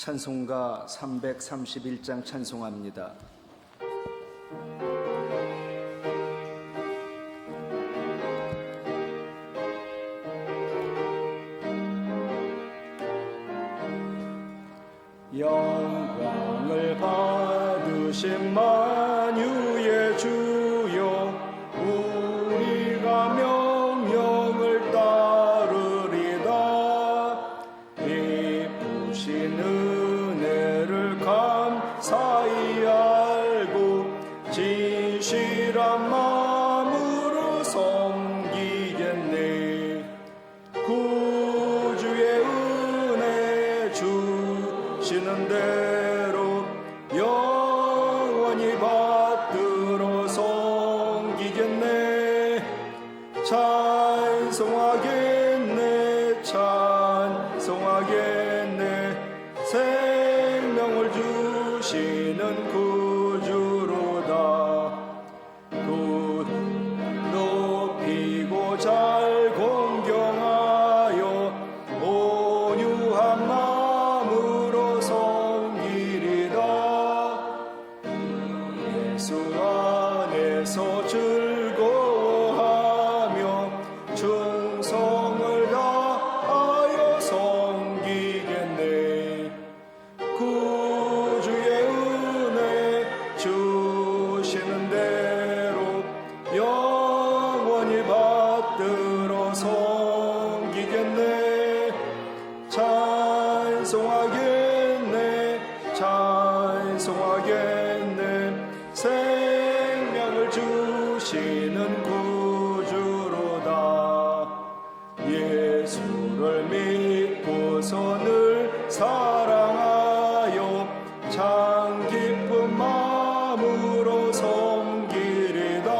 찬송가 331장 찬송합니다. 영광을 받으신 만유의 주여, 우리가 명령을 따르리다. 베푸신 은혜를 감사히 알고 진실한 마음으로 섬기겠네. 구주의 은혜 주시는 대로 영원히 받들어 섬기겠네. 찬송하겠네, 찬송하겠네. 생명을 주시는 구주로다. 굿 높이고 잘 공경하여 온유한 마음으로 섬기리다. 예수 안에서 즐거워하며 충성을 다하여 섬기겠네. 구주의 은혜 주시는 대로 영원히 받들어 섬기겠네. 찬송하겠네, 찬송하겠네. 생명을 주시는 구주로다. 예수를 믿고서 늘 사랑하여 참 기쁜 마음으로 섬기리다.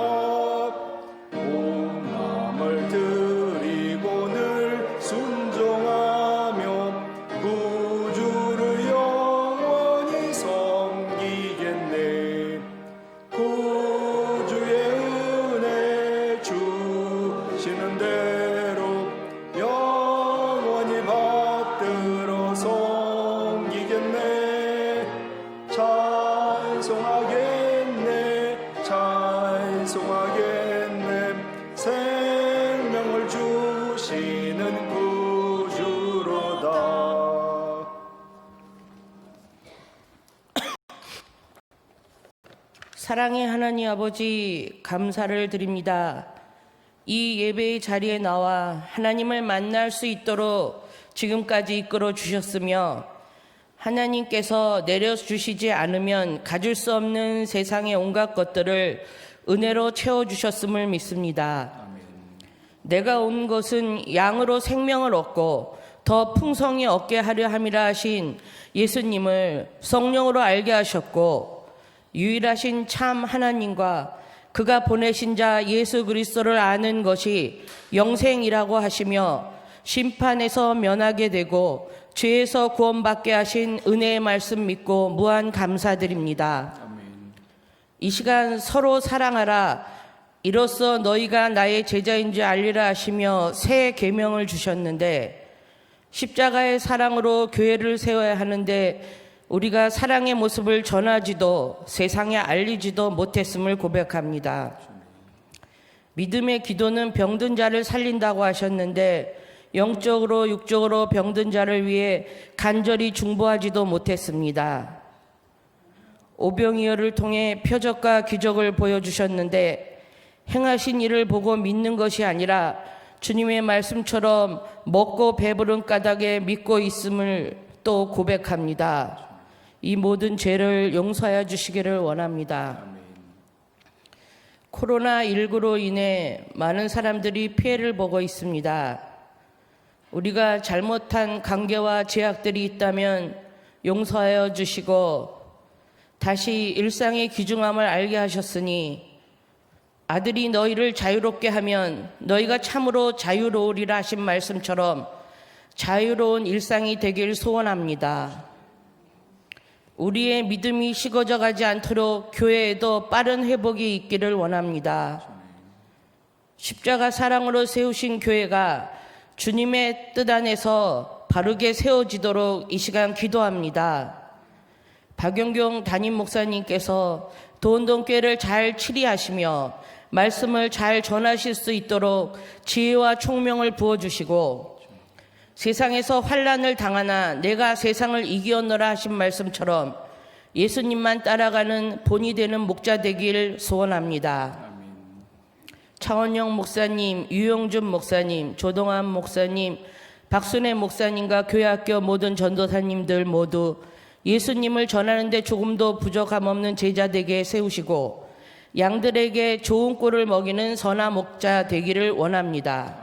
온 마음을 드리고 늘 순종하며 구주를 영원히 섬기겠네. 구주의 은혜 주시는 대로 영원히 받들어 섬기겠네. 찬송하겠네, 찬송하겠네. 생명을 주시는 구주로다. 사랑의 하나님 아버지, 감사를 드립니다. 이 예배의 자리에 나와 하나님을 만날 수 있도록 지금까지 이끌어 주셨으며, 하나님께서 내려주시지 않으면 가질 수 없는 세상의 온갖 것들을 은혜로 채워주셨음을 믿습니다. 내가 온 것은 양으로 생명을 얻고 더 풍성히 얻게 하려 함이라 하신 예수님을 성령으로 알게 하셨고, 유일하신 참 하나님과 그가 보내신 자 예수 그리스도를 아는 것이 영생이라고 하시며, 심판에서 면하게 되고 죄에서 구원받게 하신 은혜의 말씀 믿고 무한 감사드립니다. 이 시간 서로 사랑하라, 이로써 너희가 나의 제자인 줄 알리라 하시며 새 계명을 주셨는데, 십자가의 사랑으로 교회를 세워야 하는데 우리가 사랑의 모습을 전하지도 세상에 알리지도 못했음을 고백합니다. 믿음의 기도는 병든 자를 살린다고 하셨는데, 영적으로 육적으로 병든 자를 위해 간절히 중보하지도 못했습니다. 오병이어를 통해 표적과 기적을 보여주셨는데, 행하신 일을 보고 믿는 것이 아니라 주님의 말씀처럼 먹고 배부른 까닭에 믿고 있음을 또 고백합니다. 이 모든 죄를 용서하여 주시기를 원합니다. 코로나19로 인해 많은 사람들이 피해를 보고 있습니다. 우리가 잘못한 관계와 제약들이 있다면 용서하여 주시고 다시 일상의 귀중함을 알게 하셨으니, 아들이 너희를 자유롭게 하면 너희가 참으로 자유로우리라 하신 말씀처럼 자유로운 일상이 되길 소원합니다. 우리의 믿음이 식어져 가지 않도록 교회에도 빠른 회복이 있기를 원합니다. 십자가 사랑으로 세우신 교회가 주님의 뜻 안에서 바르게 세워지도록 이 시간 기도합니다. 박영경 담임 목사님께서 도원동교회를 잘 치리하시며 말씀을 잘 전하실 수 있도록 지혜와 총명을 부어주시고 세상에서 환난을 당하나 내가 세상을 이기었노라 하신 말씀처럼 예수님만 따라가는 본이 되는 목자 되길 소원합니다. 차원영 목사님, 유영준 목사님, 조동환 목사님, 박순애 목사님과 교회학교 모든 전도사님들 모두 예수님을 전하는데 조금도 부족함 없는 제자 되게 세우시고 양들에게 좋은 꼴을 먹이는 선한 목자 되기를 원합니다.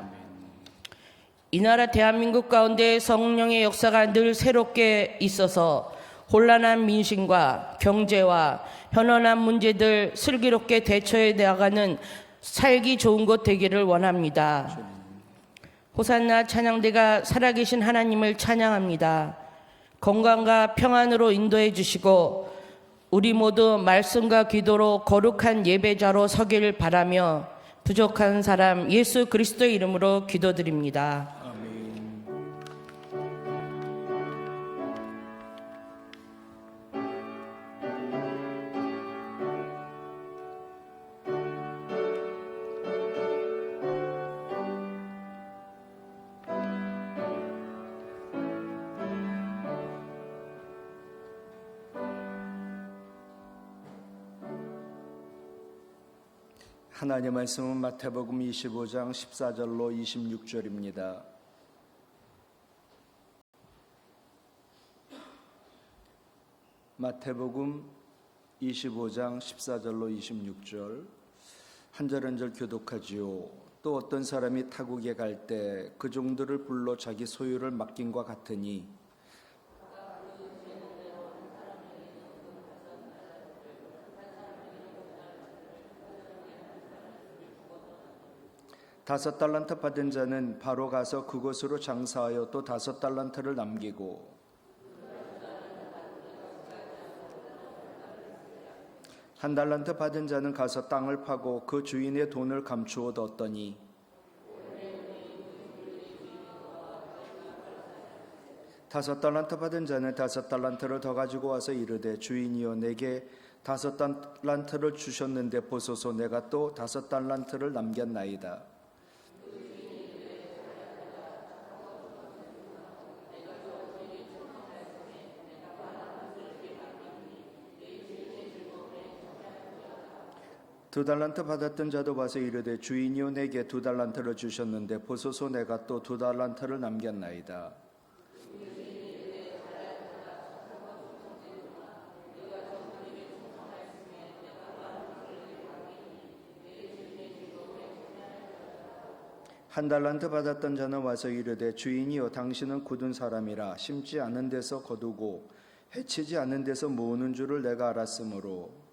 이 나라 대한민국 가운데 성령의 역사가 늘 새롭게 있어서 혼란한 민심과 경제와 현안한 문제들 슬기롭게 대처해 나가는 살기 좋은 곳 되기를 원합니다. 호산나 찬양대가 살아계신 하나님을 찬양합니다. 건강과 평안으로 인도해 주시고 우리 모두 말씀과 기도로 거룩한 예배자로 서길 바라며 부족한 사람 예수 그리스도의 이름으로 기도드립니다. 하나님의 말씀은 마태복음 25장 14절로 26절입니다. 마태복음 25장 14절로 26절 한 절 한 절 교독하지요. 또 어떤 사람이 타국에 갈 때 그 종들을 불러 자기 소유를 맡김과 같으니 다섯 달란트 받은 자는 바로 가서 그곳으로 장사하여 또 다섯 달란트를 남기고 한 달란트 받은 자는 가서 땅을 파고 그 주인의 돈을 감추어 얻었더니 다섯 달란트 받은 자는 다섯 달란트를 더 가지고 와서 이르되 주인이여 내게 다섯 달란트를 주셨는데 보소서 내가 또 다섯 달란트를 남겼나이다. 두 달란트 받았던 자도 와서 이르되 주인이여 내게 두 달란트를 주셨는데 보소서 내가 또 두 달란트를 남겼나이다. 한 달란트 받았던 자는 와서 이르되 주인이여 당신은 굳은 사람이라 심지 않은 데서 거두고 해치지 않은 데서 모으는 줄을 내가 알았으므로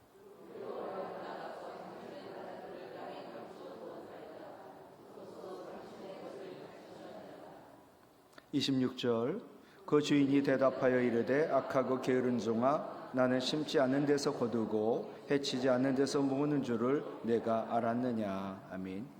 26절 그 주인이 대답하여 이르되 악하고 게으른 종아 나는 심지 않은 데서 거두고 해치지 않은 데서 모으는 줄을 내가 알았느냐. 아멘.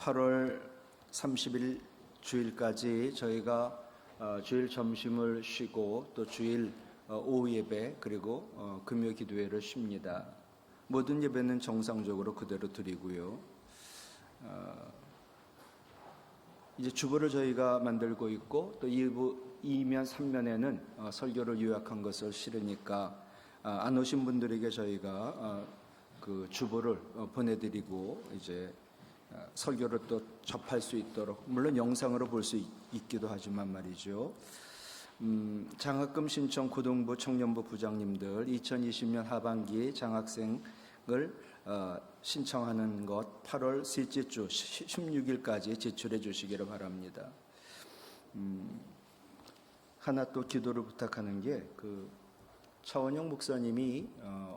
8월 30일 주일까지 저희가 주일 점심을 쉬고 또 주일 오후 예배 그리고 금요 기도회를 쉽니다. 모든 예배는 정상적으로 그대로 드리고요. 이제 주보를 저희가 만들고 있고 또 2면 3면에는 설교를 요약한 것을 실으니까 안 오신 분들에게 저희가 그 주보를 보내드리고 이제 설교를 또 접할 수 있도록, 물론 영상으로 볼 수 있기도 하지만 말이죠. 장학금 신청 고등부 청년부 부장님들 2020년 하반기 장학생을 신청하는 것 8월 셋째 주 16일까지 제출해 주시기를 바랍니다. 하나 또 기도를 부탁하는 게 차원영 목사님이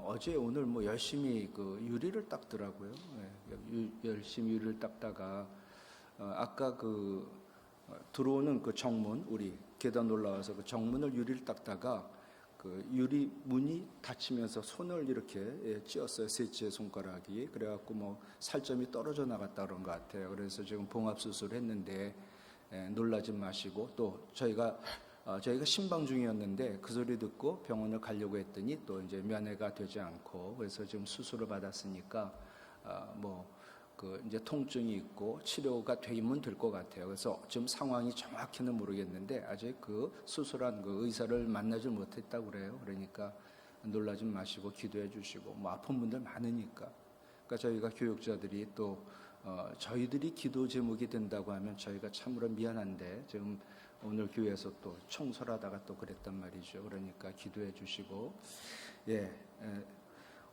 어제 오늘 뭐 열심히 그 유리를 닦더라고요. 열심히 유리를 닦다가 아까 들어오는 그 정문, 우리 계단 올라와서 그 정문을 유리를 닦다가 그 유리 문이 닫히면서 손을 이렇게 찧었어요. 셋째 손가락이. 그래갖고 뭐 살점이 떨어져 나갔다 그런 것 같아요. 그래서 지금 봉합 수술을 했는데 놀라지 마시고, 또 저희가 신방 중이었는데 그 소리 듣고 병원을 가려고 했더니 또 이제 면회가 되지 않고, 그래서 지금 수술을 받았으니까 이제 통증이 있고 치료가 되면 될 것 같아요. 그래서 지금 상황이 정확히는 모르겠는데 아직 그 수술한 그 의사를 만나질 못했다고 그래요. 그러니까 놀라지 마시고 기도해 주시고, 뭐 아픈 분들 많으니까. 그러니까 저희가 교육자들이 또 저희들이 기도 제목이 된다고 하면 저희가 참으로 미안한데, 지금 오늘 교회에서 또 청소를 하다가 또 그랬단 말이죠. 그러니까 기도해 주시고,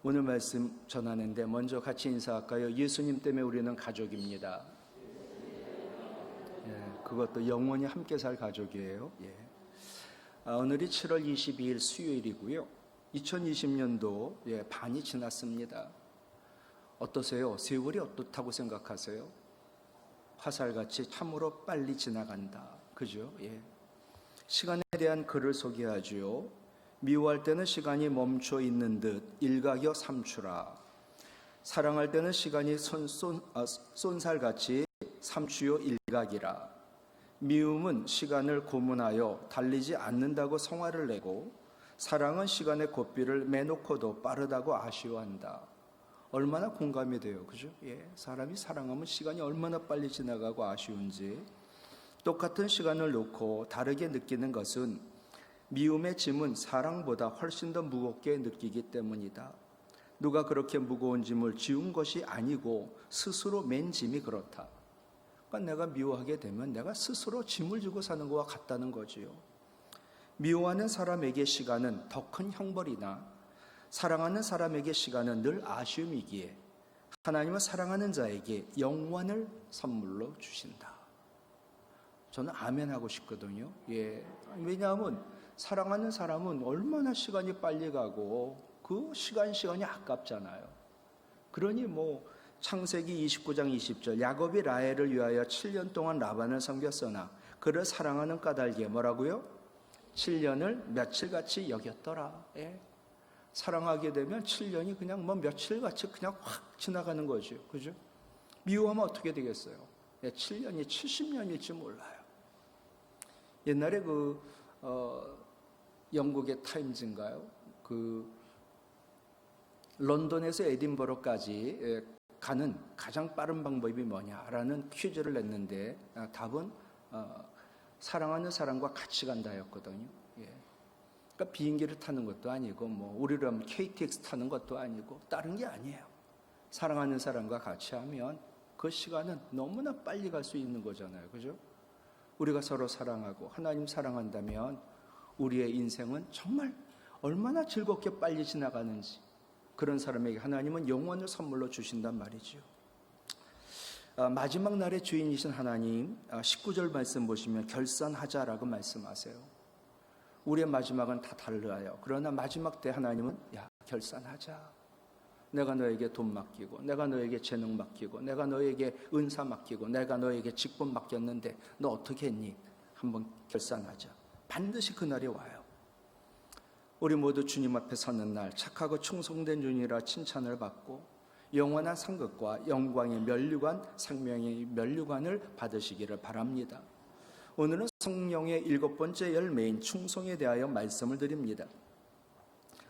오늘 말씀 전하는데 먼저 같이 인사할까요? 예수님 때문에 우리는 가족입니다. 그것도 영원히 함께 살 가족이에요. 오늘이 7월 22일 수요일이고요. 2020년도 반이 지났습니다. 어떠세요? 세월이 어떻다고 생각하세요? 화살같이 참으로 빨리 지나간다. 그죠? 시간에 대한 글을 소개하지요. 미워할 때는 시간이 멈춰 있는 듯 일각여 삼추라. 사랑할 때는 시간이 쏜살같이 삼추요 일각이라. 미움은 시간을 고문하여 달리지 않는다고 성화를 내고, 사랑은 시간의 고삐를 매놓고도 빠르다고 아쉬워한다. 얼마나 공감이 돼요. 그죠? 사람이 사랑하면 시간이 얼마나 빨리 지나가고 아쉬운지. 똑같은 시간을 놓고 다르게 느끼는 것은 미움의 짐은 사랑보다 훨씬 더 무겁게 느끼기 때문이다. 누가 그렇게 무거운 짐을 지운 것이 아니고 스스로 맨 짐이 그렇다. 그러니까 내가 미워하게 되면 내가 스스로 짐을 지고 사는 것과 같다는 거지요. 미워하는 사람에게 시간은 더 큰 형벌이나 사랑하는 사람에게 시간은 늘 아쉬움이기에 하나님은 사랑하는 자에게 영원을 선물로 주신다. 저는 아멘 하고 싶거든요. 왜냐하면 사랑하는 사람은 얼마나 시간이 빨리 가고 그 시간이 아깝잖아요. 그러니 창세기 29장 20절 야곱이 라헬을 위하여 7년 동안 라반을 섬겼으나 그를 사랑하는 까닭에 뭐라고요? 7년을 며칠같이 여겼더라. 사랑하게 되면 7년이 그냥 며칠같이 그냥 확 지나가는 거죠. 그죠? 미워하면 어떻게 되겠어요? 7년이 70년일지 몰라요. 옛날에 영국의 타임즈인가요? 런던에서 에딘버러까지 가는 가장 빠른 방법이 뭐냐라는 퀴즈를 냈는데 답은 사랑하는 사람과 같이 간다였거든요. 그러니까 비행기를 타는 것도 아니고 우리로 하면 KTX 타는 것도 아니고 다른 게 아니에요. 사랑하는 사람과 같이 하면 그 시간은 너무나 빨리 갈 수 있는 거잖아요. 그죠? 우리가 서로 사랑하고 하나님 사랑한다면 우리의 인생은 정말 얼마나 즐겁게 빨리 지나가는지, 그런 사람에게 하나님은 영원을 선물로 주신단 말이죠. 마지막 날의 주인이신 하나님, 19절 말씀 보시면 결산하자라고 말씀하세요. 우리의 마지막은 다 달라요. 그러나 마지막 때 하나님은 결산하자. 내가 너에게 돈 맡기고, 내가 너에게 재능 맡기고, 내가 너에게 은사 맡기고, 내가 너에게 직분 맡겼는데 너 어떻게 했니? 한번 결산하자. 반드시 그날이 와요. 우리 모두 주님 앞에 서는 날, 착하고 충성된 주님이라 칭찬을 받고 영원한 상급과 영광의 면류관, 생명의 면류관을 받으시기를 바랍니다. 오늘은 성령의 7번째 열매인 충성에 대하여 말씀을 드립니다.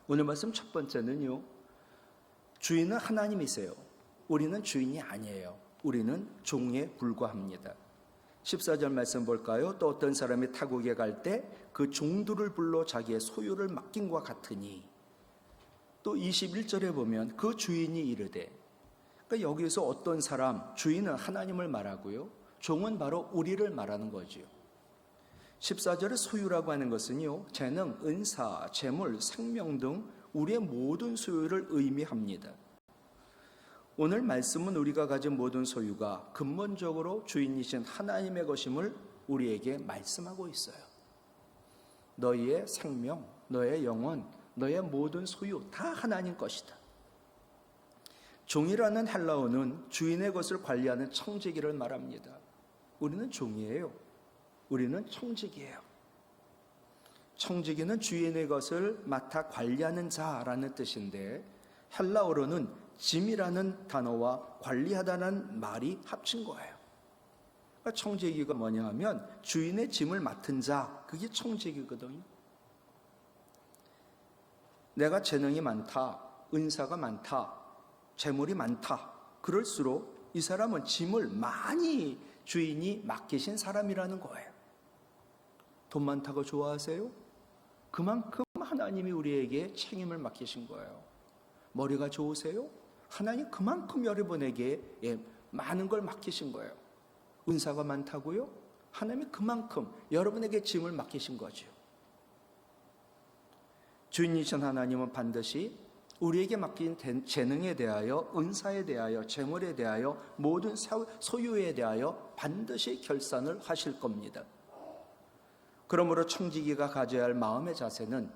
오늘 말씀 첫 번째는요, 주인은 하나님이세요. 우리는 주인이 아니에요. 우리는 종에 불과합니다. 14절 말씀 볼까요? 또 어떤 사람이 타국에 갈 때 그 종들을 불러 자기의 소유를 맡김과 같으니, 또 21절에 보면 그 주인이 이르되, 그러니까 여기서 어떤 사람, 주인은 하나님을 말하고요, 종은 바로 우리를 말하는 거지요. 14절의 소유라고 하는 것은요, 재능, 은사, 재물, 생명 등 우리의 모든 소유를 의미합니다. 오늘 말씀은 우리가 가진 모든 소유가 근본적으로 주인이신 하나님의 것임을 우리에게 말씀하고 있어요. 너희의 생명, 너의 영혼, 너의 모든 소유 다 하나님 것이다. 종이라는 헬라어는 주인의 것을 관리하는 청지기를 말합니다. 우리는 종이에요. 우리는 청지기예요. 청지기는 주인의 것을 맡아 관리하는 자라는 뜻인데, 헬라어로는 짐이라는 단어와 관리하다는 말이 합친 거예요. 그러니까 청지기가 뭐냐 하면 주인의 짐을 맡은 자, 그게 청지기거든요. 내가 재능이 많다, 은사가 많다, 재물이 많다, 그럴수록 이 사람은 짐을 많이 주인이 맡기신 사람이라는 거예요. 돈 많다고 좋아하세요? 그만큼 하나님이 우리에게 책임을 맡기신 거예요. 머리가 좋으세요? 하나님 그만큼 여러분에게 많은 걸 맡기신 거예요. 은사가 많다고요? 하나님이 그만큼 여러분에게 짐을 맡기신 거죠. 주인이신 하나님은 반드시 우리에게 맡긴 재능에 대하여, 은사에 대하여, 재물에 대하여, 모든 소유에 대하여 반드시 결산을 하실 겁니다. 그러므로 청지기가 가져야 할 마음의 자세는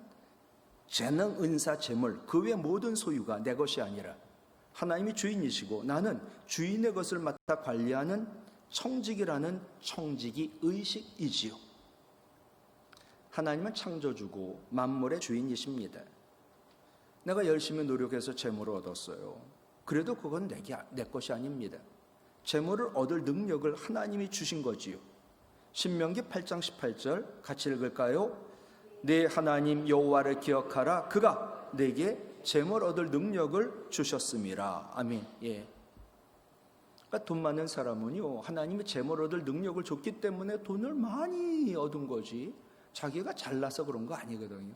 재능, 은사, 재물, 그 외 모든 소유가 내 것이 아니라 하나님이 주인이시고 나는 주인의 것을 맡아 관리하는 청지기라는 청지기 의식이지요. 하나님은 창조주고 만물의 주인이십니다. 내가 열심히 노력해서 재물을 얻었어요. 그래도 그건 내 것이 아닙니다. 재물을 얻을 능력을 하나님이 주신 거지요. 신명기 8장 18절 같이 읽을까요? 내 하나님 여호와를 기억하라. 그가 내게 재물 얻을 능력을 주셨음이라. 아멘. 예. 그러니까 돈 많은 사람은요, 하나님이 재물 얻을 능력을 줬기 때문에 돈을 많이 얻은 거지, 자기가 잘나서 그런 거 아니거든요.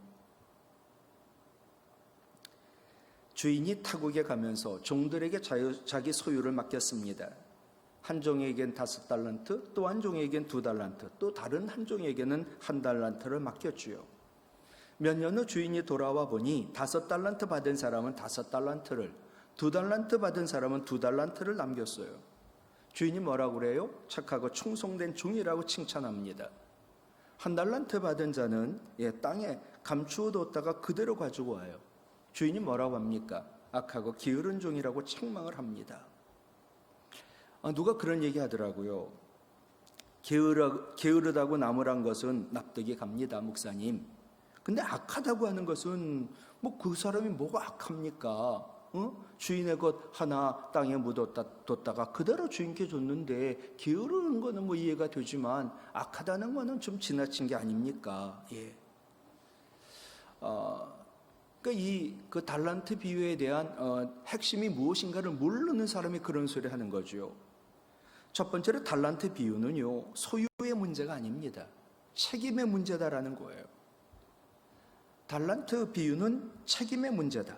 주인이 타국에 가면서 종들에게 자기 소유를 맡겼습니다. 한 종에겐 5달란트, 또 한 종에겐 2달란트, 또 다른 한 종에게는 1달란트를 맡겼지요. 몇 년 후 주인이 돌아와 보니 5달란트 받은 사람은 5달란트를, 2달란트 받은 사람은 2달란트를 남겼어요. 주인이 뭐라고 그래요? 착하고 충성된 종이라고 칭찬합니다. 1달란트 받은 자는 땅에 감추어 뒀다가 그대로 가지고 와요. 주인이 뭐라고 합니까? 악하고 게으른 종이라고 책망을 합니다. 누가 그런 얘기 하더라고요. 게으르다고 나무란 것은 납득이 갑니다, 목사님. 근데 악하다고 하는 것은 그 사람이 뭐가 악합니까? 주인의 것 하나 땅에 묻어뒀다가 그대로 주인께 줬는데 게으르는 거는 이해가 되지만 악하다는 거는 좀 지나친 게 아닙니까? 예. 그러니까 그 달란트 비유에 대한 핵심이 무엇인가를 모르는 사람이 그런 소리 하는 거죠. 첫 번째로 달란트 비유는요, 소유의 문제가 아닙니다. 책임의 문제다라는 거예요. 달란트 비유는 책임의 문제다.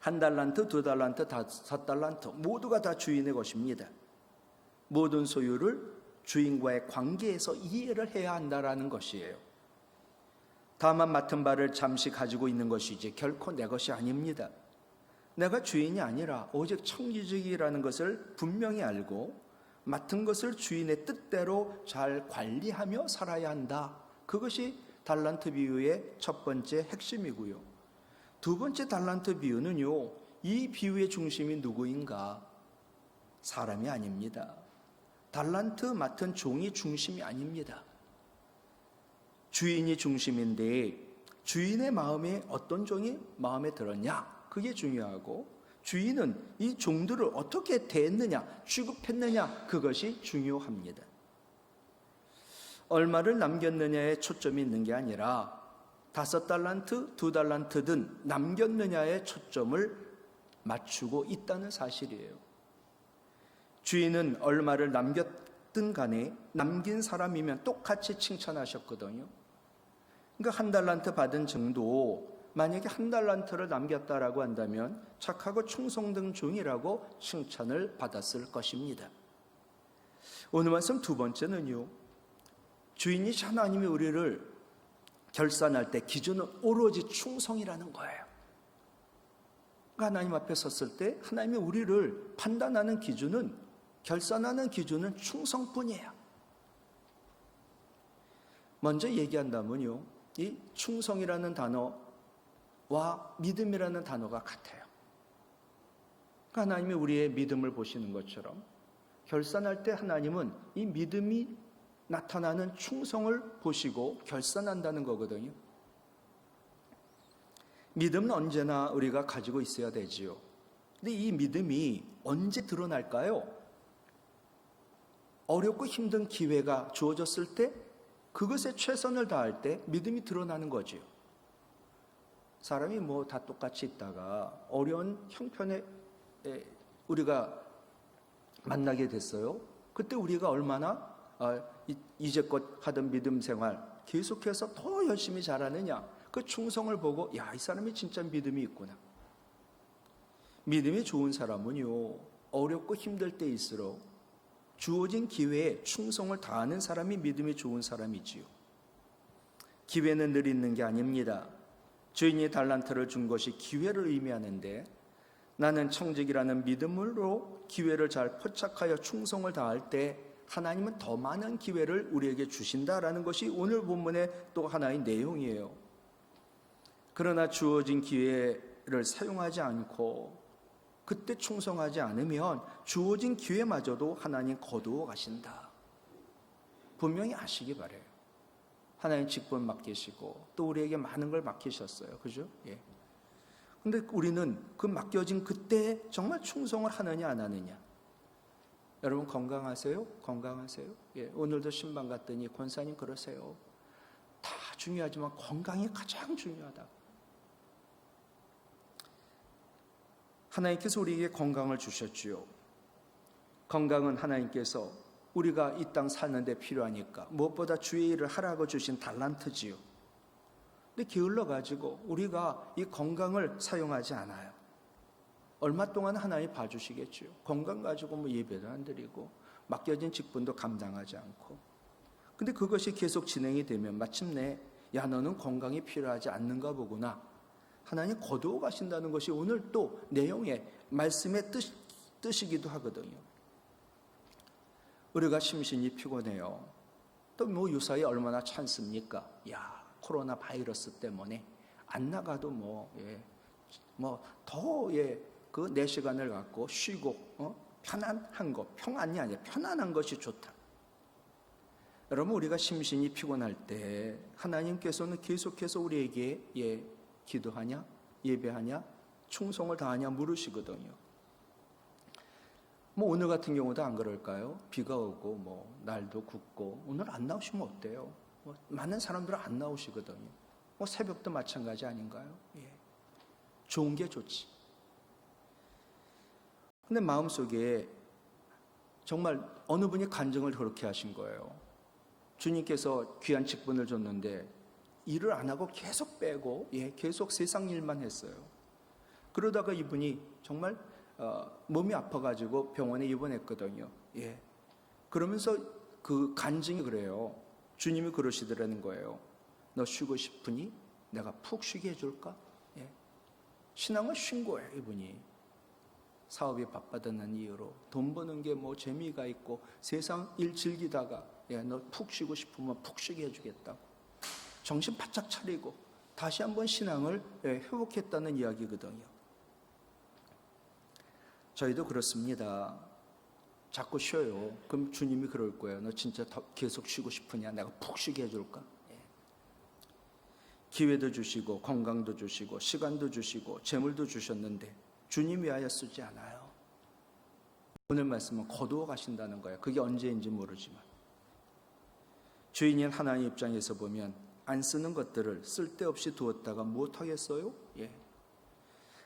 1달란트, 2달란트, 5달란트 모두가 다 주인의 것입니다. 모든 소유를 주인과의 관계에서 이해를 해야 한다라는 것이에요. 다만 맡은 바를 잠시 가지고 있는 것이지 결코 내 것이 아닙니다. 내가 주인이 아니라 오직 청지기라는 것을 분명히 알고 맡은 것을 주인의 뜻대로 잘 관리하며 살아야 한다. 그것이 달란트 비유의 첫 번째 핵심이고요. 두 번째 달란트 비유는요, 이 비유의 중심이 누구인가? 사람이 아닙니다. 달란트 맡은 종이 중심이 아닙니다. 주인이 중심인데 주인의 마음에 어떤 종이 마음에 들었냐? 그게 중요하고, 주인은 이 종들을 어떻게 대했느냐, 취급했느냐, 그것이 중요합니다. 얼마를 남겼느냐에 초점이 있는 게 아니라 5달란트, 2달란트든 남겼느냐에 초점을 맞추고 있다는 사실이에요. 주인은 얼마를 남겼든 간에 남긴 사람이면 똑같이 칭찬하셨거든요. 그러니까 1달란트 받은 정도, 만약에 1달란트를 남겼다라고 한다면 착하고 충성된 종이라고 칭찬을 받았을 것입니다. 오늘 말씀 두 번째는요, 주인이신 하나님이 우리를 결산할 때 기준은 오로지 충성이라는 거예요. 그러니까 하나님 앞에 섰을 때 하나님이 우리를 판단하는 기준은, 결산하는 기준은 충성뿐이에요. 먼저 얘기한다면요, 이 충성이라는 단어와 믿음이라는 단어가 같아요. 그러니까 하나님이 우리의 믿음을 보시는 것처럼 결산할 때 하나님은 이 믿음이 나타나는 충성을 보시고 결산한다는 거거든요. 믿음은 언제나 우리가 가지고 있어야 되지요. 근데 이 믿음이 언제 드러날까요? 어렵고 힘든 기회가 주어졌을 때, 그것에 최선을 다할 때 믿음이 드러나는 거지요. 사람이 뭐 다 똑같이 있다가 어려운 형편에 우리가 만나게 됐어요. 그때 우리가 얼마나 이제껏 하던 믿음 생활 계속해서 더 열심히 잘하느냐, 그 충성을 보고 야, 이 사람이 진짜 믿음이 있구나. 믿음이 좋은 사람은요, 어렵고 힘들 때일수록 주어진 기회에 충성을 다하는 사람이 믿음이 좋은 사람이지요. 기회는 늘 있는 게 아닙니다. 주인이 달란트를 준 것이 기회를 의미하는데, 나는 청직이라는 믿음으로 기회를 잘 포착하여 충성을 다할 때 하나님은 더 많은 기회를 우리에게 주신다라는 것이 오늘 본문의 또 하나의 내용이에요. 그러나 주어진 기회를 사용하지 않고 그때 충성하지 않으면 주어진 기회마저도 하나님 거두어 가신다. 분명히 아시기 바라요. 하나님 직분 맡기시고 또 우리에게 많은 걸 맡기셨어요. 그죠? 예. 근데 우리는 그 맡겨진 그때 정말 충성을 하느냐 안 하느냐. 여러분 건강하세요? 건강하세요? 예, 오늘도 신방 갔더니 권사님 그러세요. 다 중요하지만 건강이 가장 중요하다. 하나님께서 우리에게 건강을 주셨지요. 건강은 하나님께서 우리가 이 땅 사는데 필요하니까 무엇보다 주의 일을 하라고 주신 달란트지요. 근데 게을러 가지고 우리가 이 건강을 사용하지 않아요. 얼마 동안 하나님 봐주시겠죠. 건강 가지고 뭐 예배도 안 드리고 맡겨진 직분도 감당하지 않고. 근데 그것이 계속 진행이 되면 마침내 야, 너는 건강이 필요하지 않는가 보구나. 하나님 거두어 가신다는 것이 오늘 또 내용의 말씀의 뜻이기도 하거든요. 우리가 심신이 피곤해요. 또 뭐 유사히 얼마나 찬습니까? 야, 코로나 바이러스 때문에 안 나가도 그 내 시간을 갖고 쉬고 편안한 것, 평안이 아니라 편안한 것이 좋다. 여러분, 우리가 심신이 피곤할 때 하나님께서는 계속해서 우리에게 기도하냐, 예배하냐, 충성을 다하냐 물으시거든요. 뭐 오늘 같은 경우도 안 그럴까요? 비가 오고 뭐 날도 굽고 오늘 안 나오시면 어때요? 뭐 많은 사람들은 안 나오시거든요. 뭐 새벽도 마찬가지 아닌가요? 예. 좋은 게 좋지. 근데 마음속에 정말 어느 분이 간증을 그렇게 하신 거예요. 주님께서 귀한 직분을 줬는데 일을 안 하고 계속 빼고 계속 세상 일만 했어요. 그러다가 이분이 정말 몸이 아파가지고 병원에 입원했거든요. 예. 그러면서 그 간증이 그래요. 주님이 그러시더라는 거예요. 너 쉬고 싶으니 내가 푹 쉬게 해줄까? 예. 신앙을 쉰 거예요, 이분이. 사업이 바빠졌는 이유로 돈 버는 게 뭐 재미가 있고 세상 일 즐기다가 너 푹 쉬고 싶으면 푹 쉬게 해주겠다고 정신 바짝 차리고 다시 한번 신앙을 회복했다는 이야기거든요. 저희도 그렇습니다. 자꾸 쉬어요. 그럼 주님이 그럴 거예요. 너 진짜 계속 쉬고 싶으냐? 내가 푹 쉬게 해줄까? 기회도 주시고 건강도 주시고 시간도 주시고 재물도 주셨는데 주님 위하여 쓰지 않아요. 오늘 말씀은 거두어 가신다는 거예요. 그게 언제인지 모르지만. 주인인 하나님 입장에서 보면 안 쓰는 것들을 쓸데없이 두었다가 무엇하겠어요? 예.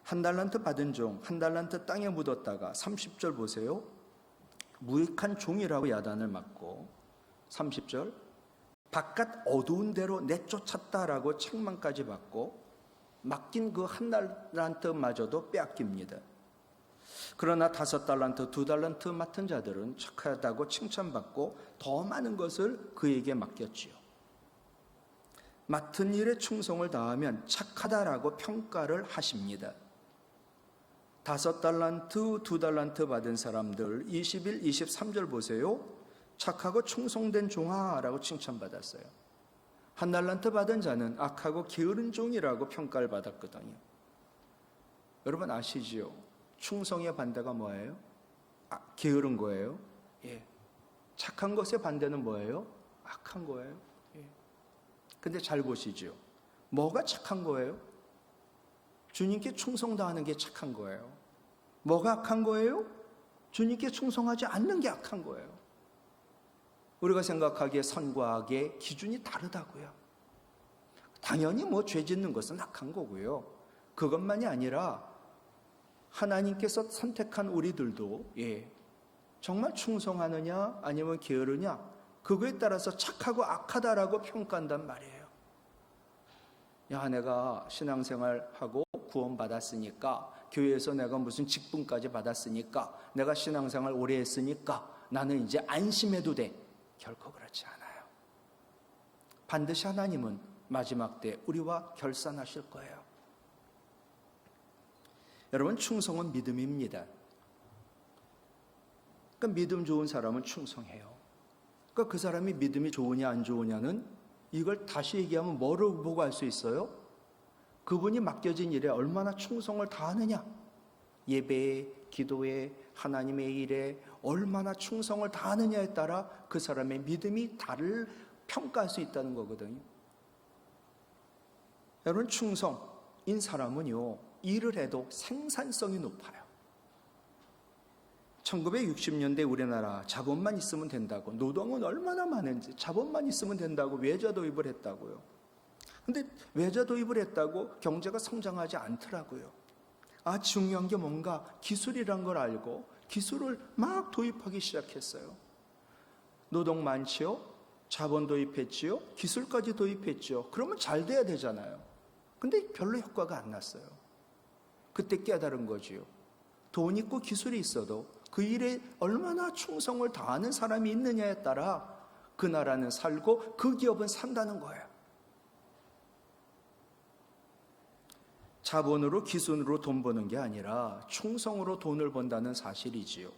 한 달란트 받은 종, 한 달란트 땅에 묻었다가 30절 보세요. 무익한 종이라고 야단을 맞고 30절 바깥 어두운 데로 내쫓았다라고 책망까지 받고 맡긴 그 한 달란트마저도 빼앗깁니다. 그러나 5달란트, 2달란트 맡은 자들은 착하다고 칭찬받고 더 많은 것을 그에게 맡겼지요. 맡은 일에 충성을 다하면 착하다라고 평가를 하십니다. 5달란트, 2달란트 받은 사람들 21, 23절 보세요. 착하고 충성된 종아라고 칭찬받았어요. 한 달란트 받은 자는 악하고 게으른 종이라고 평가를 받았거든요. 여러분 아시지요? 충성의 반대가 뭐예요? 게으른 거예요. 예. 착한 것의 반대는 뭐예요? 악한 거예요. 예. 근데 잘 보시죠. 뭐가 착한 거예요? 주님께 충성 다하는 게 착한 거예요. 뭐가 악한 거예요? 주님께 충성하지 않는 게 악한 거예요. 우리가 생각하기에 선과 악의 기준이 다르다고요. 당연히 죄 짓는 것은 악한 거고요. 그것만이 아니라 하나님께서 선택한 우리들도 정말 충성하느냐 아니면 게으르냐 그거에 따라서 착하고 악하다라고 평가한단 말이에요. 야, 내가 신앙생활하고 구원받았으니까, 교회에서 내가 무슨 직분까지 받았으니까, 내가 신앙생활 오래 했으니까 나는 이제 안심해도 돼. 결코 그렇지 않아요. 반드시 하나님은 마지막 때 우리와 결산하실 거예요. 여러분, 충성은 믿음입니다. 그러니까 믿음 좋은 사람은 충성해요. 그러니까 그 사람이 믿음이 좋으냐 안 좋으냐는 이걸 다시 얘기하면 뭐를 보고 알 수 있어요? 그분이 맡겨진 일에 얼마나 충성을 다하느냐, 예배에, 기도에, 하나님의 일에 얼마나 충성을 다하느냐에 따라 그 사람의 믿음이 다를 평가할 수 있다는 거거든요. 여러분, 충성인 사람은요, 일을 해도 생산성이 높아요. 1960년대 우리나라 자본만 있으면 된다고, 노동은 얼마나 많은지 자본만 있으면 된다고 외자 도입을 했다고요. 근데 외자 도입을 했다고 경제가 성장하지 않더라고요. 중요한 게 뭔가 기술이란 걸 알고 기술을 막 도입하기 시작했어요. 노동 많지요? 자본 도입했지요? 기술까지 도입했지요? 그러면 잘 돼야 되잖아요. 근데 별로 효과가 안 났어요. 그때 깨달은 거지요. 돈 있고 기술이 있어도 그 일에 얼마나 충성을 다하는 사람이 있느냐에 따라 그 나라는 살고 그 기업은 산다는 거예요. 자본으로 기술으로 돈 버는 게 아니라 충성으로 돈을 번다는 사실이지요.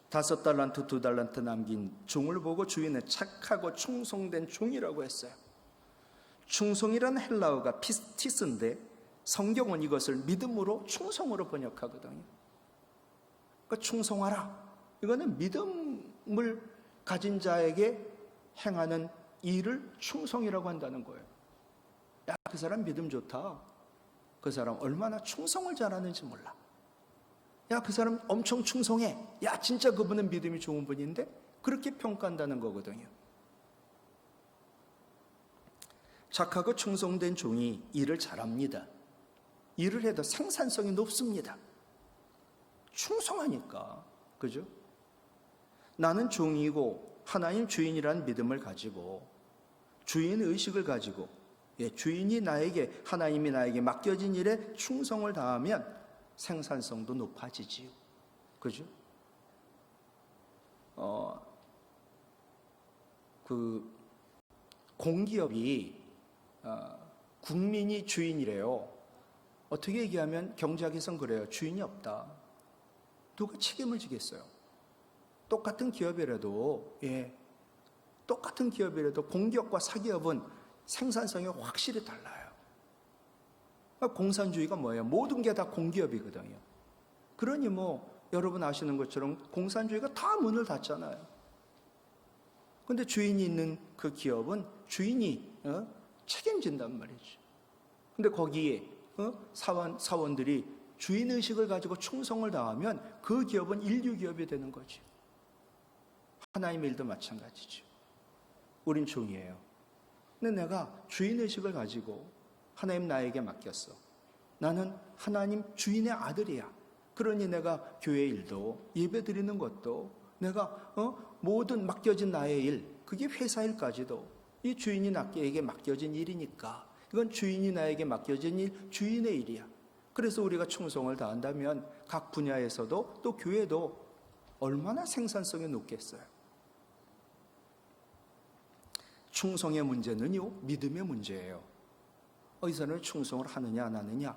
5달란트, 2달란트 남긴 종을 보고 주인은 착하고 충성된 종이라고 했어요. 충성이라는 헬라어가 피스티스인데 성경은 이것을 믿음으로 충성으로 번역하거든요. 그러니까 충성하라. 이거는 믿음을 가진 자에게 행하는 일을 충성이라고 한다는 거예요. 야, 그 사람 믿음 좋다. 그 사람 얼마나 충성을 잘하는지 몰라. 야, 그 사람 엄청 충성해. 야, 진짜 그분은 믿음이 좋은 분인데, 그렇게 평가한다는 거거든요. 착하고 충성된 종이 일을 잘합니다. 일을 해도 생산성이 높습니다. 충성하니까. 그죠? 나는 종이고 하나님 주인이라는 믿음을 가지고, 주인 의식을 가지고, 주인이 나에게, 하나님이 나에게 맡겨진 일에 충성을 다하면 생산성도 높아지지요. 그죠? 그 공기업이 국민이 주인이래요. 어떻게 얘기하면 경제학에선 그래요. 주인이 없다. 누가 책임을 지겠어요? 똑같은 기업이라도, 똑같은 기업이라도 공기업과 사기업은 생산성이 확실히 달라요. 공산주의가 뭐예요? 모든 게 다 공기업이거든요. 그러니 여러분 아시는 것처럼 공산주의가 다 문을 닫잖아요. 근데 주인이 있는 그 기업은 주인이 책임진단 말이죠. 근데 거기에 사원들이 주인의식을 가지고 충성을 다하면 그 기업은 인류 기업이 되는 거죠. 하나님의 일도 마찬가지죠. 우린 종이에요. 근데 내가 주인의식을 가지고 하나님 나에게 맡겼어. 나는 하나님 주인의 아들이야. 그러니 내가 교회 일도 예배 드리는 것도 내가 모든 맡겨진 나의 일, 그게 회사 일까지도 이 주인이 나에게 맡겨진 일이니까 이건 주인이 나에게 맡겨진 일, 주인의 일이야. 그래서 우리가 충성을 다한다면 각 분야에서도 또 교회도 얼마나 생산성이 높겠어요. 충성의 문제는요, 믿음의 문제예요. 이 사람이 충성을 하느냐 안 하느냐,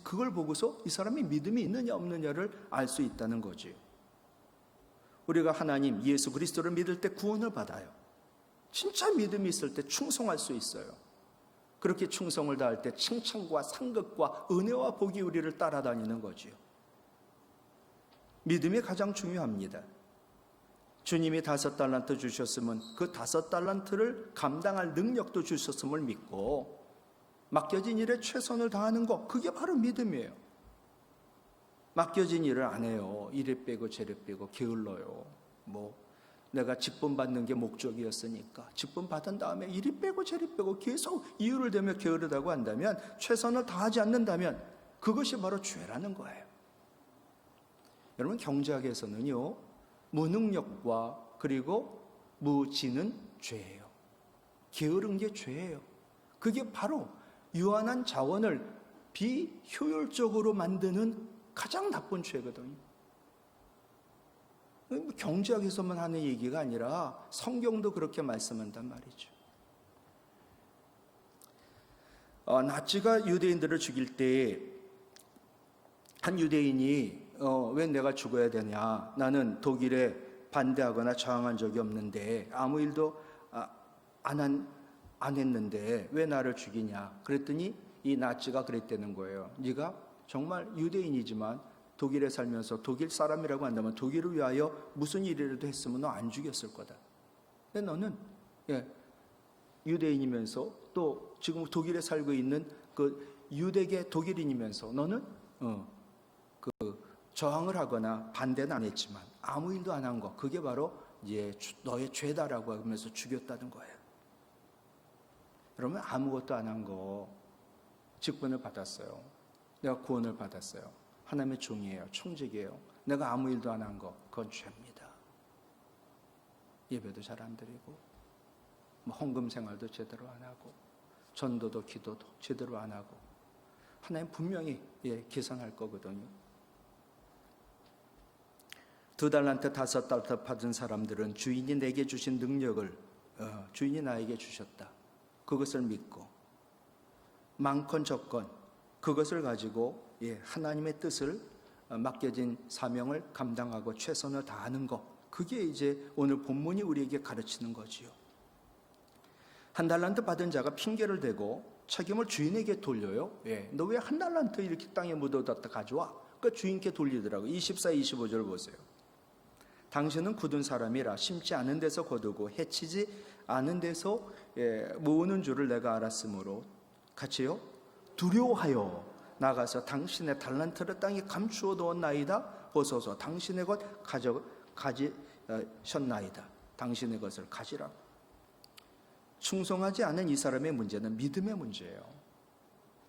그걸 보고서 이 사람이 믿음이 있느냐 없느냐를 알 수 있다는 거지. 우리가 하나님 예수 그리스도를 믿을 때 구원을 받아요. 진짜 믿음이 있을 때 충성할 수 있어요. 그렇게 충성을 다할 때 칭찬과 상급과 은혜와 복이 우리를 따라다니는 거지요. 믿음이 가장 중요합니다. 주님이 5달란트 주셨으면 그 5달란트를 감당할 능력도 주셨음을 믿고 맡겨진 일에 최선을 다하는 것, 그게 바로 믿음이에요. 맡겨진 일을 안 해요. 이래 빼고 저래 빼고 게을러요. 내가 직분 받는 게 목적이었으니까 직분 받은 다음에 이리 빼고 저리 빼고 계속 이유를 대며 게으르다고 한다면, 최선을 다하지 않는다면 그것이 바로 죄라는 거예요. 여러분, 경제학에서는요, 무능력과 그리고 무지는 죄예요. 게으른 게 죄예요. 그게 바로 유한한 자원을 비효율적으로 만드는 가장 나쁜 죄거든요. 경제학에서만 하는 얘기가 아니라 성경도 그렇게 말씀한단 말이죠. 나치가 유대인들을 죽일 때 한 유대인이 왜 내가 죽어야 되냐, 나는 독일에 반대하거나 저항한 적이 없는데 아무 일도 안 했는데 왜 나를 죽이냐 그랬더니 이 나치가 그랬다는 거예요. 네가 정말 유대인이지만 독일에 살면서 독일 사람이라고 한다면 독일을 위하여 무슨 일이라도 했으면 너 안 죽였을 거다. 근데 너는 유대인이면서 또 지금 독일에 살고 있는 그 유대계 독일인이면서 너는 저항을 하거나 반대는 안 했지만 아무 일도 안 한 거, 그게 바로 이제 너의 죄다라고 하면서 죽였다는 거예요. 그러면 아무것도 안 한 거 직분을 받았어요. 내가 구원을 받았어요. 하나님의 종이에요. 총직이에요. 내가 아무 일도 안 한 거, 그건 죄입니다. 예배도 잘 안 드리고 헌금 생활도 제대로 안 하고 전도도 기도도 제대로 안 하고 하나님 분명히 계산할 거거든요. 2달란트 5달란트 받은 사람들은 주인이 내게 주신 능력을 주인이 나에게 주셨다, 그것을 믿고 많건 적건 그것을 가지고 하나님의 뜻을 맡겨진 사명을 감당하고 최선을 다하는 것, 그게 이제 오늘 본문이 우리에게 가르치는 거지요. 1달란트 받은 자가 핑계를 대고 책임을 주인에게 돌려요. 너 왜 1달란트 이렇게 땅에 묻어뒀다 가져와? 그 주인께 돌리더라고. 24, 25절 보세요. 당신은 굳은 사람이라 심지 않은 데서 거두고 해치지 않은 데서 모으는 줄을 내가 알았으므로 같이요, 두려워하여 나가서 당신의 달란트를 땅에 감추어 두었나이다. 벗어서 당신의 것 가지셨나이다. 당신의 것을 가지라고. 충성하지 않은 이 사람의 문제는 믿음의 문제예요.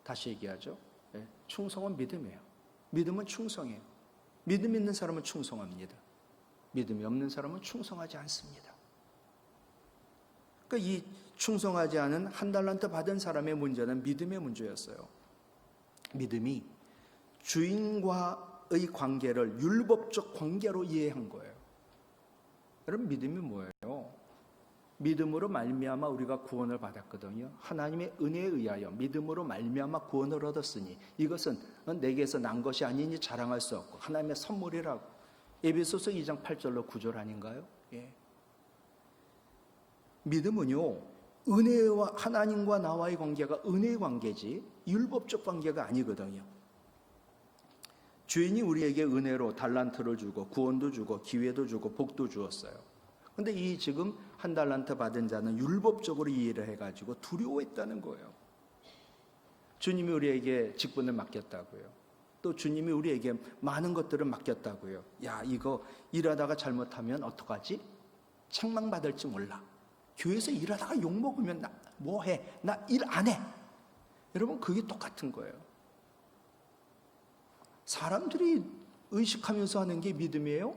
다시 얘기하죠. 충성은 믿음이에요. 믿음은 충성이에요. 믿음 있는 사람은 충성합니다. 믿음이 없는 사람은 충성하지 않습니다. 그러니까 이 충성하지 않은 1달란트 받은 사람의 문제는 믿음의 문제였어요. 믿음이 주인과의 관계를 율법적 관계로 이해한 거예요. 여러분, 믿음이 뭐예요? 믿음으로 말미암아 우리가 구원을 받았거든요. 하나님의 은혜에 의하여 믿음으로 말미암아 구원을 얻었으니 이것은 내게서 난 것이 아니니 자랑할 수 없고 하나님의 선물이라고. 에베소서 2장 8절로 9절 아닌가요? 믿음은요, 은혜와 하나님과 나와의 관계가 은혜의 관계지 율법적 관계가 아니거든요. 주인이 우리에게 은혜로 달란트를 주고 구원도 주고 기회도 주고 복도 주었어요. 근데 이 지금 1달란트 받은 자는 율법적으로 이해를 해가지고 두려워했다는 거예요. 주님이 우리에게 직분을 맡겼다고요. 또 주님이 우리에게 많은 것들을 맡겼다고요. 야, 이거 일하다가 잘못하면 어떡하지? 책망받을지 몰라. 교회에서 일하다가 욕먹으면 나 뭐해? 나 일 안 해. 여러분, 그게 똑같은 거예요. 사람들이 의식하면서 하는 게 믿음이에요?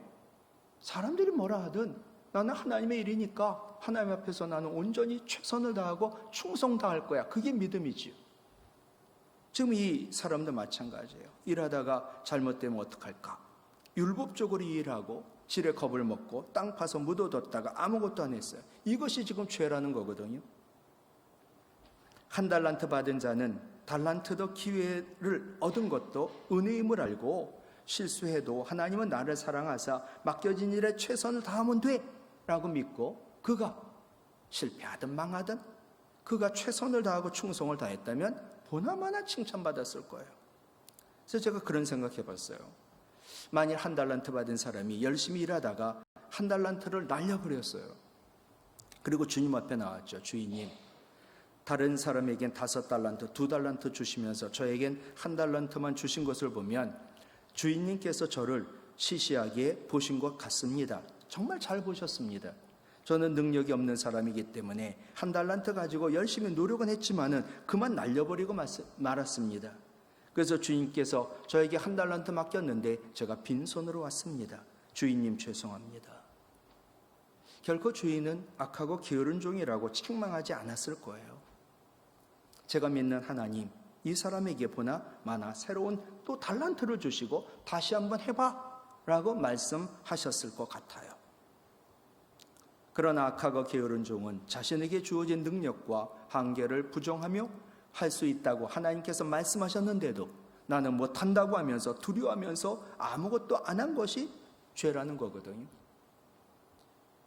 사람들이 뭐라 하든 나는 하나님의 일이니까 하나님 앞에서 나는 온전히 최선을 다하고 충성 다할 거야. 그게 믿음이지요. 지금 이 사람도 마찬가지예요. 일하다가 잘못되면 어떡할까? 율법적으로 일하고 질의 겁을 먹고 땅 파서 묻어뒀다가 아무것도 안 했어요. 이것이 지금 죄라는 거거든요. 한 달란트 받은 자는 달란트 더 기회를 얻은 것도 은혜임을 알고 실수해도 하나님은 나를 사랑하사 맡겨진 일에 최선을 다하면 돼 라고 믿고 그가 실패하든 망하든 그가 최선을 다하고 충성을 다했다면 보나마나 칭찬받았을 거예요. 그래서 제가 그런 생각해 봤어요. 만일 한 달란트 받은 사람이 열심히 일하다가 한 달란트를 날려버렸어요. 그리고 주님 앞에 나왔죠. 주인님, 다른 사람에겐 5달란트, 2달란트 주시면서 저에겐 1달란트만 주신 것을 보면 주인님께서 저를 시시하게 보신 것 같습니다. 정말 잘 보셨습니다. 저는 능력이 없는 사람이기 때문에 1달란트 가지고 열심히 노력은 했지만은 그만 날려버리고 말았습니다. 그래서 주인께서 저에게 1달란트 맡겼는데 제가 빈손으로 왔습니다. 주인님 죄송합니다. 결코 주인은 악하고 게으른 종이라고 책망하지 않았을 거예요. 제가 믿는 하나님, 이 사람에게 보나 마나 새로운 또 달란트를 주시고 다시 한번 해봐 라고 말씀하셨을 것 같아요. 그러나 악하고 게으른 종은 자신에게 주어진 능력과 한계를 부정하며 할 수 있다고 하나님께서 말씀하셨는데도 나는 못한다고 하면서 두려워하면서 아무것도 안 한 것이 죄라는 거거든요.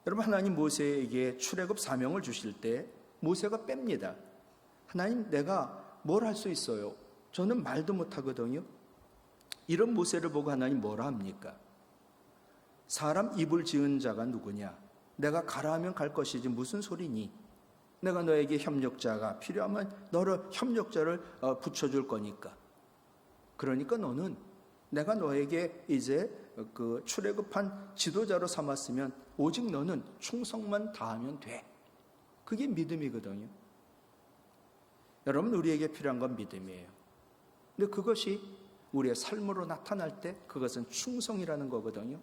여러분, 하나님 모세에게 출애굽 사명을 주실 때 모세가 뺍니다. 하나님, 내가 뭘 할 수 있어요? 저는 말도 못하거든요. 이런 모세를 보고 하나님 뭐라 합니까? 사람 입을 지은 자가 누구냐? 내가 가라 하면 갈 것이지 무슨 소리니? 내가 너에게 협력자가 필요하면 너를 협력자를 붙여줄 거니까. 그러니까 너는 내가 너에게 이제 그 출애굽한 지도자로 삼았으면 오직 너는 충성만 다하면 돼. 그게 믿음이거든요. 여러분, 우리에게 필요한 건 믿음이에요. 근데 그것이 우리의 삶으로 나타날 때 그것은 충성이라는 거거든요.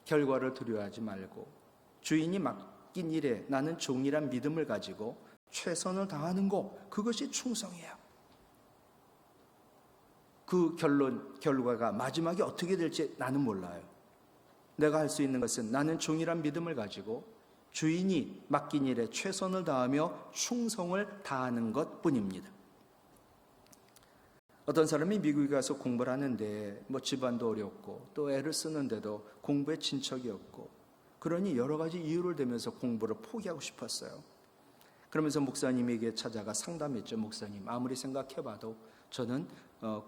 결과를 두려워하지 말고 주인이 맡긴 일에 나는 종이란 믿음을 가지고 최선을 다하는 것, 그것이 충성이에요. 그 결과가 마지막에 어떻게 될지 나는 몰라요. 내가 할 수 있는 것은 나는 종이란 믿음을 가지고 주인이 맡긴 일에 최선을 다하며 충성을 다하는 것뿐입니다. 어떤 사람이 미국에 가서 공부를 하는데 집안도 어렵고 또 애를 쓰는데도 공부에 진척이 없고 그러니 여러 가지 이유를 대면서 공부를 포기하고 싶었어요. 그러면서 목사님에게 찾아가 상담했죠. 목사님, 아무리 생각해봐도 저는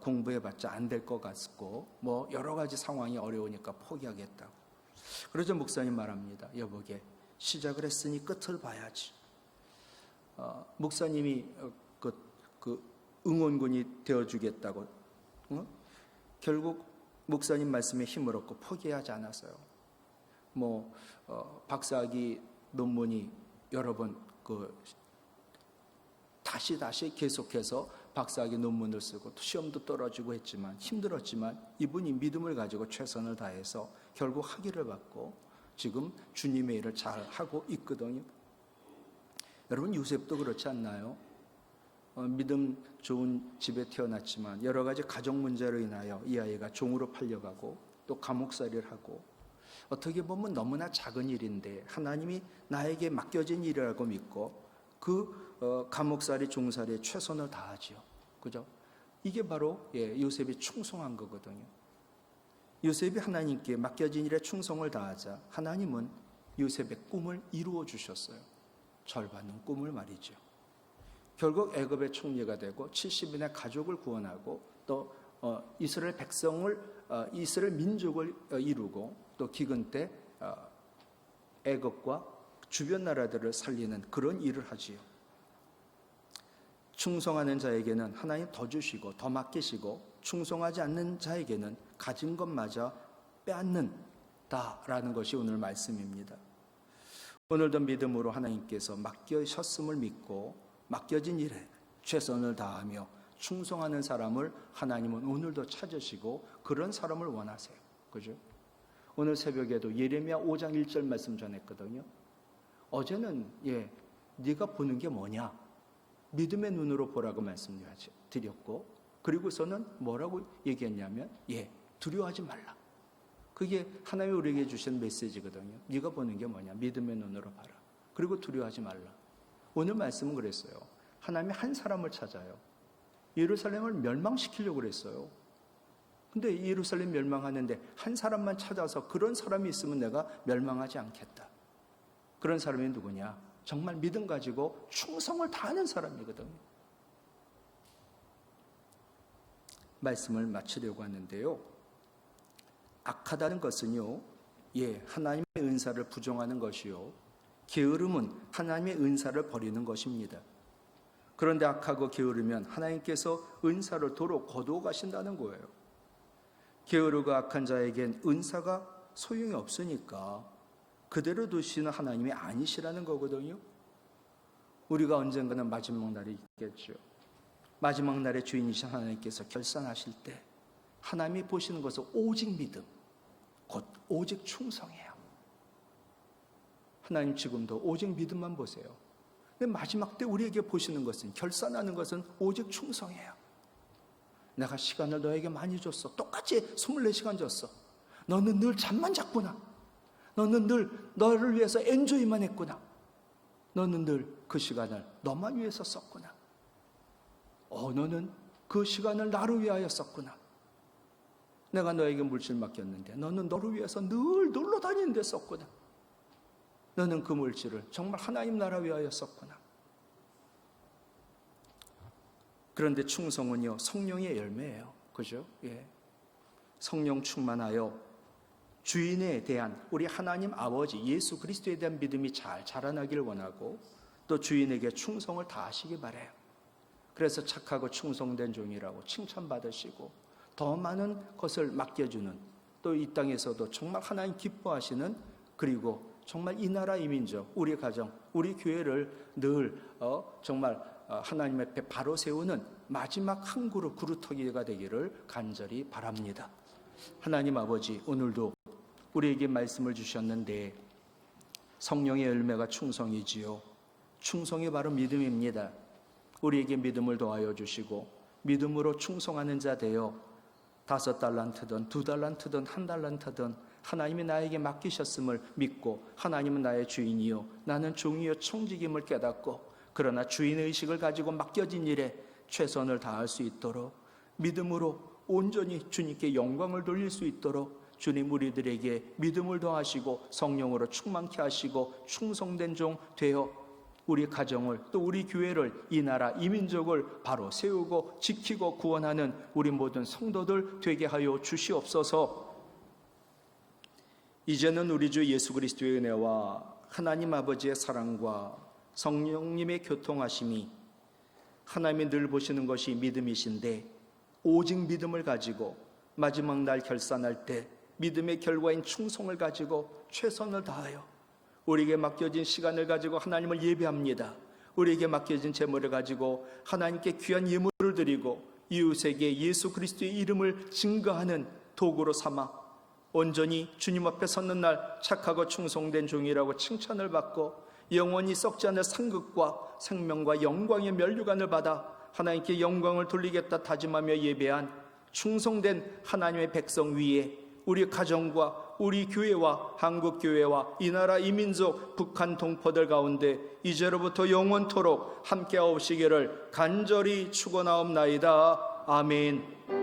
공부해봤자 안 될 것 같고 여러 가지 상황이 어려우니까 포기하겠다고. 그러자 목사님 말합니다. 여보게, 시작을 했으니 끝을 봐야지. 목사님이 그 응원군이 되어주겠다고 결국 목사님 말씀에 힘을 얻고 포기하지 않았어요. 박사학위 논문이 여러 번 다시 계속해서 박사학위 논문을 쓰고 또 시험도 떨어지고 했지만 힘들었지만 이분이 믿음을 가지고 최선을 다해서 결국 학위를 받고 지금 주님의 일을 잘 하고 있거든요. 여러분, 요셉도 그렇지 않나요? 믿음 좋은 집에 태어났지만 여러 가지 가정 문제로 인하여 이 아이가 종으로 팔려가고 또 감옥살이를 하고 어떻게 보면 너무나 작은 일인데 하나님이 나에게 맡겨진 일이라고 믿고 그 감옥살이 종살이에 최선을 다하지요. 그죠? 이게 바로 요셉이 충성한 거거든요. 요셉이 하나님께 맡겨진 일에 충성을 다하자 하나님은 요셉의 꿈을 이루어 주셨어요. 절받는 꿈을 말이죠. 결국 애굽의 총리가 되고 70인의 가족을 구원하고 또 이스라엘 백성을 이스라엘 민족을 이루고 또 기근 때 애굽과 주변 나라들을 살리는 그런 일을 하지요. 충성하는 자에게는 하나님 더 주시고 더 맡기시고 충성하지 않는 자에게는 가진 것마저 빼앗는다라는 것이 오늘 말씀입니다. 오늘도 믿음으로 하나님께서 맡기셨음을 믿고 맡겨진 일에 최선을 다하며 충성하는 사람을 하나님은 오늘도 찾으시고 그런 사람을 원하세요. 그죠? 오늘 새벽에도 예레미야 5장 1절 말씀 전했거든요. 어제는 네가 보는 게 뭐냐? 믿음의 눈으로 보라고 말씀드렸고, 그리고서는 뭐라고 얘기했냐면 두려워하지 말라. 그게 하나님이 우리에게 주신 메시지거든요. 네가 보는 게 뭐냐? 믿음의 눈으로 봐라. 그리고 두려워하지 말라. 오늘 말씀은 그랬어요. 하나님이 한 사람을 찾아요. 예루살렘을 멸망시키려고 그랬어요. 근데 예루살렘 멸망하는데 한 사람만 찾아서 그런 사람이 있으면 내가 멸망하지 않겠다. 그런 사람이 누구냐? 정말 믿음 가지고 충성을 다하는 사람이거든요. 말씀을 마치려고 하는데요. 악하다는 것은요, 하나님의 은사를 부정하는 것이요, 게으름은 하나님의 은사를 버리는 것입니다. 그런데 악하고 게으르면 하나님께서 은사를 도로 거두어 가신다는 거예요. 게으르고 악한 자에겐 은사가 소용이 없으니까 그대로 두시는 하나님이 아니시라는 거거든요. 우리가 언젠가는 마지막 날이 있겠죠. 마지막 날의 주인이신 하나님께서 결산하실 때 하나님이 보시는 것은 오직 믿음, 곧 오직 충성이에요. 하나님 지금도 오직 믿음만 보세요. 근데 마지막 때 우리에게 보시는 것은, 결산하는 것은 오직 충성이에요. 내가 시간을 너에게 많이 줬어. 똑같이 24시간 줬어. 너는 늘 잠만 잤구나. 너는 늘 너를 위해서 엔조이만 했구나. 너는 늘 그 시간을 너만 위해서 썼구나. 너는 그 시간을 나를 위하여 썼구나. 내가 너에게 물질 맡겼는데 너는 너를 위해서 늘 놀러 다니는 데 썼구나. 너는 그 물질을 정말 하나님 나라 위하여 썼구나. 그런데 충성은요, 성령의 열매예요. 그죠? 성령 충만하여 주인에 대한, 우리 하나님 아버지 예수 그리스도에 대한 믿음이 잘 자라나기를 원하고, 또 주인에게 충성을 다하시기 바라요. 그래서 착하고 충성된 종이라고 칭찬받으시고 더 많은 것을 맡겨주는, 또 이 땅에서도 정말 하나님 기뻐하시는, 그리고 정말 이 나라 이 민족, 우리 가정, 우리 교회를 늘 정말 하나님 앞에 바로 세우는 마지막 한 그릇 그루터기가 되기를 간절히 바랍니다. 하나님 아버지, 오늘도 우리에게 말씀을 주셨는데 성령의 열매가 충성이지요. 충성이 바로 믿음입니다. 우리에게 믿음을 더하여 주시고 믿음으로 충성하는 자 되어 5달란트든 2달란트든 1달란트든 하나님이 나에게 맡기셨음을 믿고, 하나님은 나의 주인이요 나는 종이요 청직임을 깨닫고, 그러나 주인의 의식을 가지고 맡겨진 일에 최선을 다할 수 있도록 믿음으로 온전히 주님께 영광을 돌릴 수 있도록 주님 우리들에게 믿음을 더하시고 성령으로 충만케 하시고 충성된 종 되어 우리 가정을, 또 우리 교회를, 이 나라 이 민족을 바로 세우고 지키고 구원하는 우리 모든 성도들 되게 하여 주시옵소서. 이제는 우리 주 예수 그리스도의 은혜와 하나님 아버지의 사랑과 성령님의 교통하심이, 하나님이 늘 보시는 것이 믿음이신데 오직 믿음을 가지고 마지막 날 결산할 때 믿음의 결과인 충성을 가지고 최선을 다하여 우리에게 맡겨진 시간을 가지고 하나님을 예배합니다. 우리에게 맡겨진 재물을 가지고 하나님께 귀한 예물을 드리고 이웃에게 예수 그리스도의 이름을 증거하는 도구로 삼아 온전히 주님 앞에 섰는 날 착하고 충성된 종이라고 칭찬을 받고 영원히 썩지 않을 상급과 생명과 영광의 면류관을 받아 하나님께 영광을 돌리겠다 다짐하며 예배한 충성된 하나님의 백성 위에 우리 가정과 우리 교회와 한국교회와 이 나라 이 민족 북한 동포들 가운데 이제로부터 영원토록 함께하옵시기를 간절히 축원하옵나이다. 아멘.